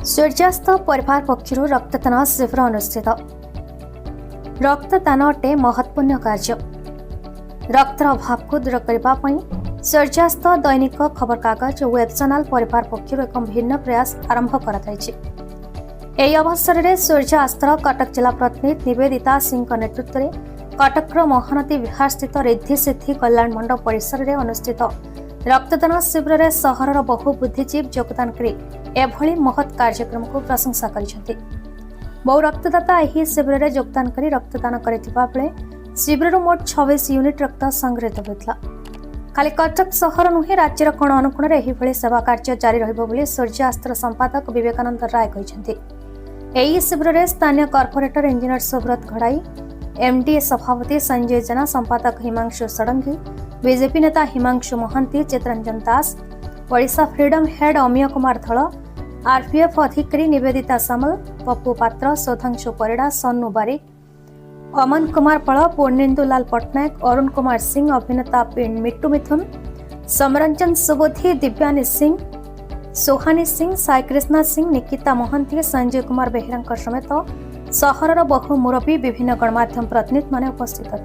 सूर्यास्त परिवार पक्षर रक्तदान शिविर अनुष्ठित। रक्तदान अटे महत्वपूर्ण कार्य। रक्तर अभाव को दूर करने सूर्यास्त दैनिक खबर कागज और वेब चैनल परिवार पक्षर एक भिन्न प्रयास आरंभ कर अवसर में सूर्यास्तर कटक जिला प्रतिनिधि निवेदिता सिंह नेतृत्व में कटकर महानदी विहार स्थित रिद्धि सिद्धि कल्याण मंडप परिसर में अनुष्ठित रक्तदान शिविर में सहर बहु बुद्धिजीवी योगदान कर एभली महत् कार्यक्रम को प्रशंसा कर बहु रक्तदाता यह शिविर में योगदान कर रक्तदान कर शिविर मोट 26 यूनिट रक्त संग्रहित होता। खाली कटक सहर नुहे राज्यर कोण अनुकोण में सेवा कार्य जारी रही सूर्यास्तर संपादक विवेकानंद राय कहते शिविर में स्थानीय कॉर्पोरेटर इंजीनियर सुब्रत घड़ाई, एमडीए सभापति संजय जेना, संपादक हिमांशु षडंगी, बीजेपी नेता हिमांशु महांती, चित्रंजन दास, ओडिशा फ्रीडम हेड अमीय कुमार धल, आरपीएफ अधिकारी निवेदिता सामल, पप्पू पात्र, सुधांशु परिड़ा, सन्नु बारिक, अमन कुमार पल, पूर्णेन्दुलाल पट्टनायक, अरुण कुमार सिंह, अभिनेता मिट्टू मिथुन, समरंजन सुबोधी, दिव्यानी सिंह, सोहानी सिंह, साई कृष्णा सिंह, निकिता महांती, संजय कुमार बेहेरा समेत सहर बहु मुरबी विभिन्न गणमाध्यम प्रतिनिधि माने उपस्थित थे।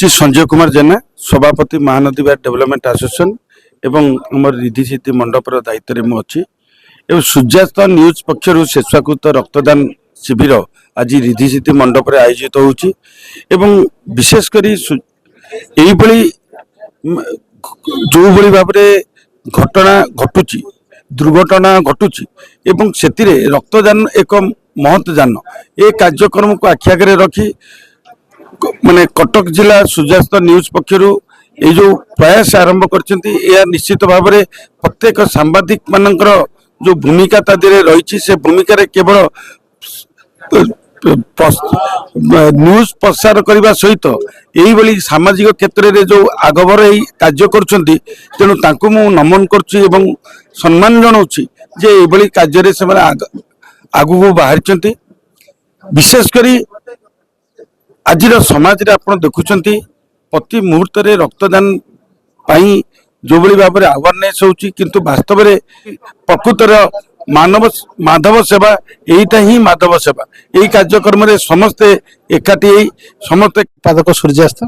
संजय कुमार जेना, सभापति महानदी डेवलपमेंट एसोसिएशन एवं आम रिद्धि सिद्धि मंडपर दायित्व में अच्छी एवं सूर्यास्त न्यूज पक्षर स्वेच्छाकृत रक्तदान शिविर आज रिद्धि सिद्धि मंडप आयोजित होउची एवं विशेषकर जो भली भाव घटना घटुची दुर्घटना घटुची एवं सेतिरे रक्तदान एक महत् जान ए कार्यक्रम को आखि आगे रखी माने कटक जिला सूर्यास्त न्यूज पक्षर ये जो प्रयास आरंभ कर निश्चित भाव में प्रत्येक सांबादिक मानकर जो भूमिका तादे रही से भूमिका केवल न्यूज प्रसार करने सहित यही सामाजिक क्षेत्र में जो आगभर कार्य करेणु तांको मु नमन करुच्ची एवं सम्मान जनाऊँगी जे ये कार्य से आगू बाहरी विशेषकर आज समाज रे आप देखुंट प्रति मुहूर्त रक्तदान पाई जो भली भाव में अवेयरनेस होची किंतु वास्तव में प्रकृतर माधव सेवा यहीटा ही माधव सेवा यही कार्यक्रम में समस्ते एकाठी समस्ते पादक सूर्यास्त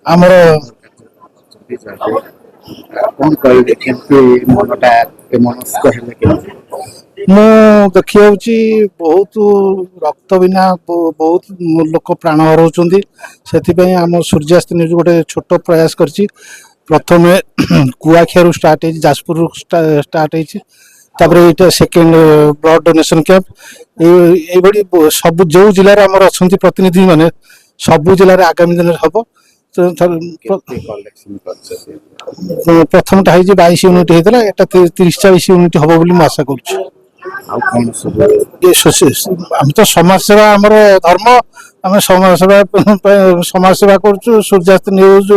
आमर देखिए बहुत रक्त बिना बहुत लोक प्राण हराउछन्ति से आम सूर्यास्त न्यूज गोटे छोट प्रयास करछि। प्रथम कुआखिया स्टार्ट है, जाजपुर स्टार्ट है, सेकेंड ब्लड डोनेशन कैंप ये सब जो जिले में अच्छा प्रतिनिधि माने सब जिले में आगामी दिन हम प्रथम 22 यूनिट होता है 30-40 यूनिट हम बोली आशा कर तो समाज सेवा आम धर्म आम समाज सेवा कर सूर्यास्त न्यूज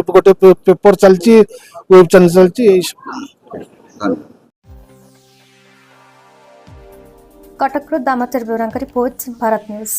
गोटे पेपर चलती वेब चैनल चलती। Cuttack Damodar Beura report Bharat news.